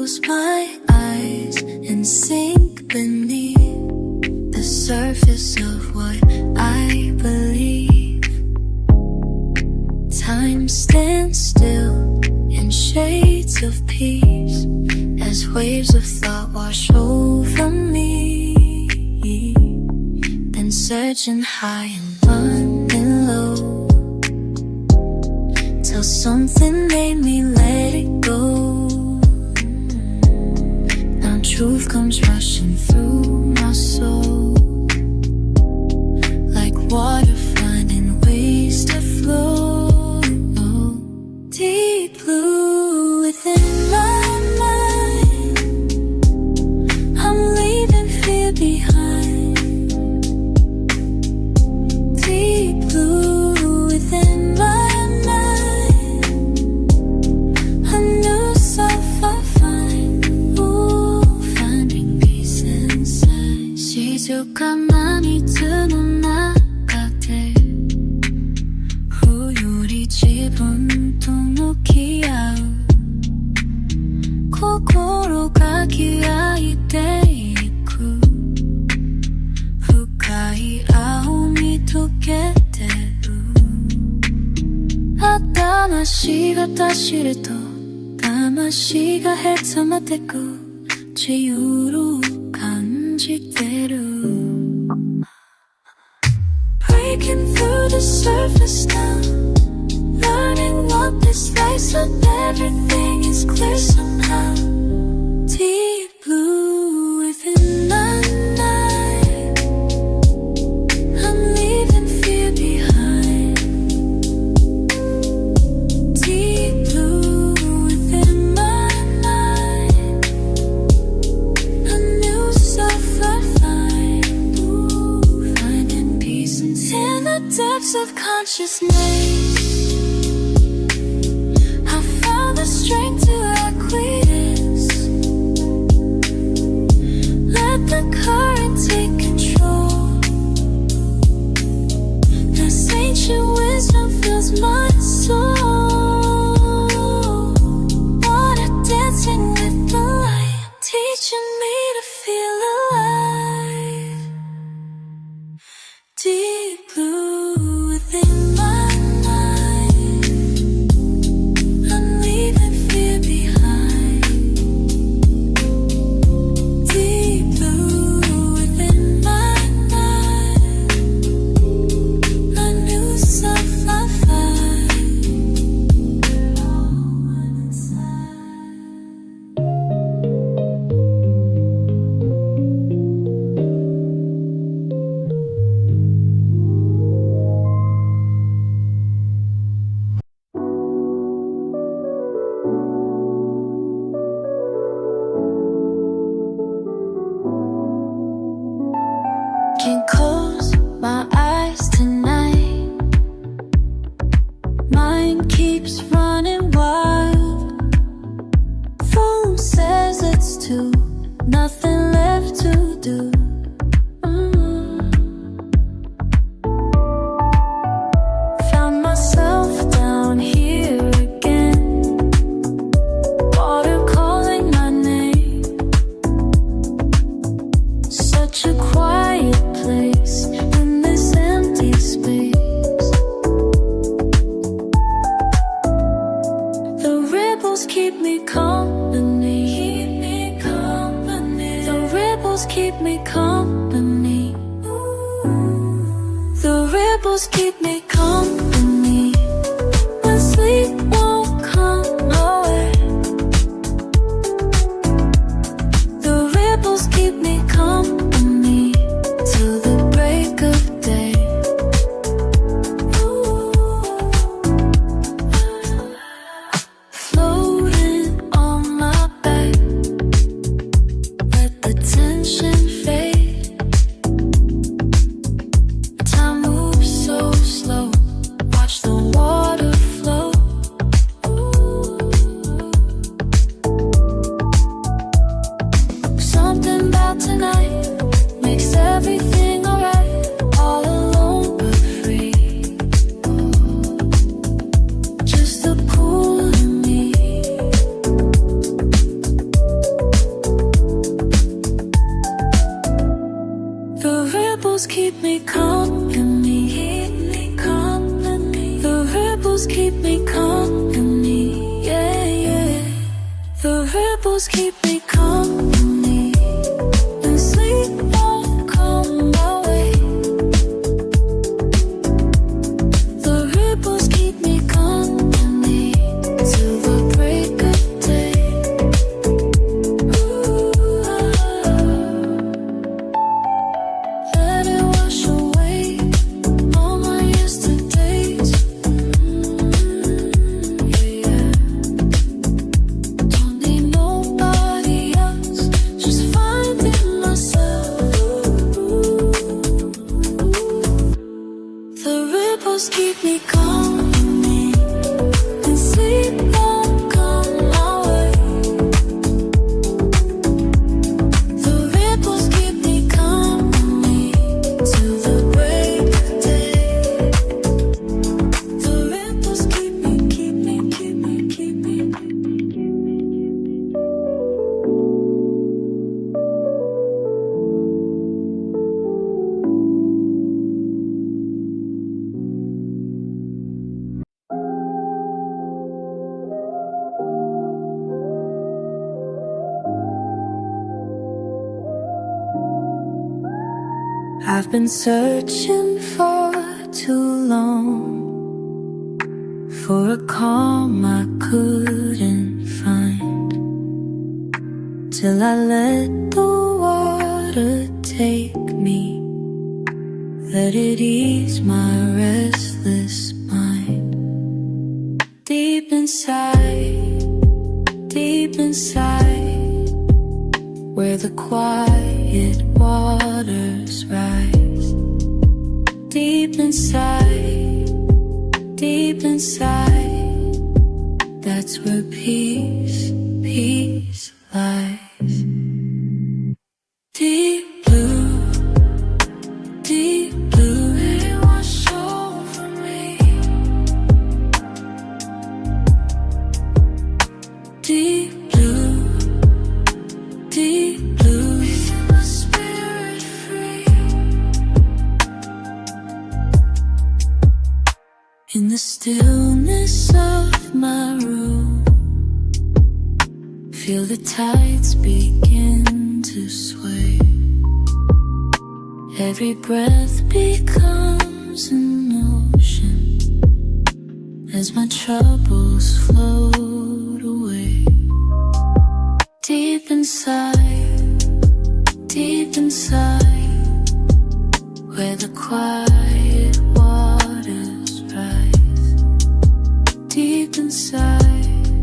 close my eyes and sink beneath the surface of what I believe. Time stands still in shades of peace as waves of thought wash over me. Then searching high and running low till something made me let it go. Now truth comes rushing through my soul like water finding ways to flow. Deep blue within my mind, I'm leaving fear behind. Deep blue within my mind, a new self I find. Ooh, finding peace inside.静かな水の中で冬より自分と向き合う。心が開いていく。深い青み溶けてる。魂が走ると魂がへつまってく。自由を感じてる。Breaking through the surface now, learning what this life so everything is clear somehow. Deep blue within the night, I'm leaving fear behind. Deep blue within my mind, a new self I find. Ooh, finding peace in the depths of consciousness. I found the strength to acquiesce. Let the current take control. This ancient wisdom fills my soul. Water dancing with the light, teaching me to feel alive. Deep blue within my mind, I'm leaving fear behind. Deep blue within my mind, a new self I find. All inside. Can't close my eyes tonight. Mind keeps running wild. Phone says it's two, nothing left to do. Found myself down here again. Water calling my name. Such a quiet place in this empty space. The ripples keep me company. The ripples keep me company. The ripples keep me company. When sleep won't come away. The ripples keep me company till the break of day. Floating on my back, let the tension fade. keep me company, yeah, yeah. The ripples keep me company, and sleep won't come my way. The ripples keep me company till the break of day. Ooh, let it wash away all my yesterdays. Yeah, yeah. Don't need nobody else, just finding myself. The ripples keep me company, and sleep won't come my way. The ripples keep me company till the break of day. The ripples keep me, keep me, keep me, keep me. I've been searching for too long for a calm I couldn't find, till I let the water take me, let it ease my restless mind. Deep inside, where the quiet waters rise. Deep inside, that's where peace lies. Deep blue, let it wash over me. Deep blue, set my spirit free. In the stillness of my room, feel the tides begin to sway. Every breath becomes an ocean as my troubles float away. Deep inside, where the quiet waters rise. Deep inside,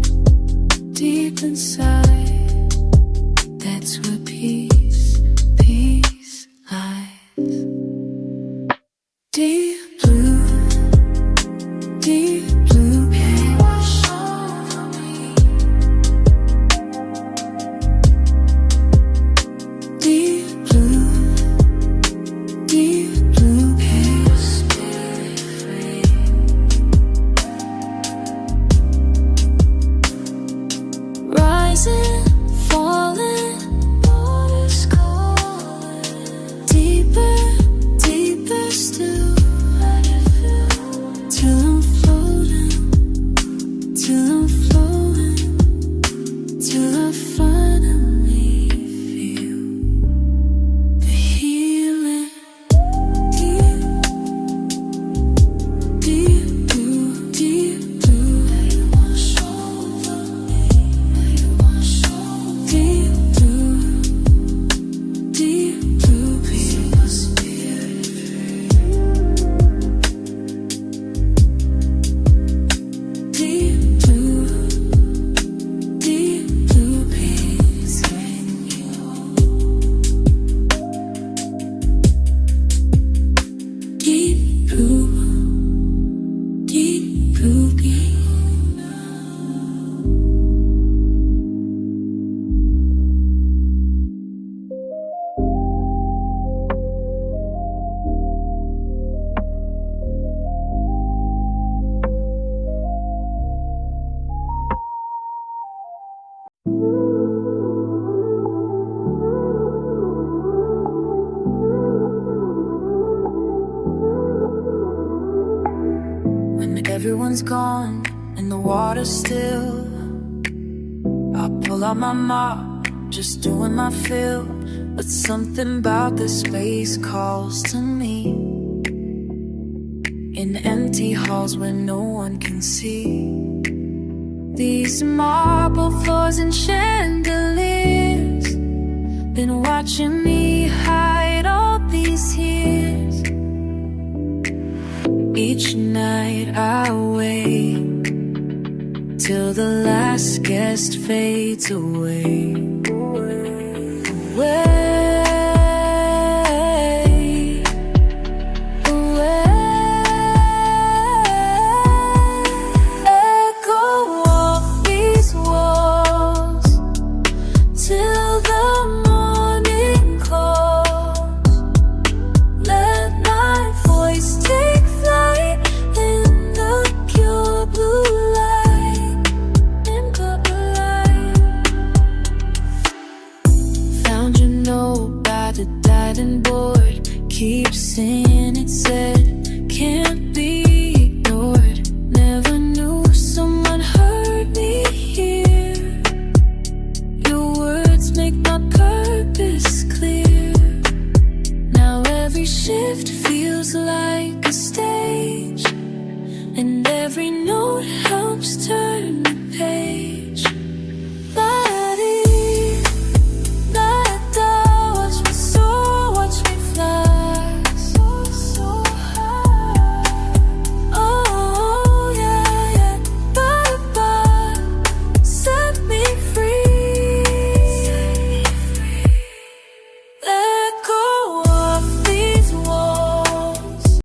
that's where peace lies. Deep blue, can you wash over me? Deep blue, can your spirit free? Rising, falling, waters calling. Deeper still, let it fill till I'm floating, till I finally feel the healing. Deep blue, let it wash over me. Let it wash over me. Deep blue, feel my spirit free. Deep blue, peace in you. Deep blue, peace. When the Everyone's gone and the water's still. I pull out my mop, just doing my fill. But something about this place calls to me. In empty halls where no one can see. These marble floors and chandeliers been watching me hide all these years. Each night I wait till the last guest fades away. Keep saying it said, can't be ignored. Never knew someone heard me here. Your words make my purpose clear. Now every shift feels like a stage, and every note helps turn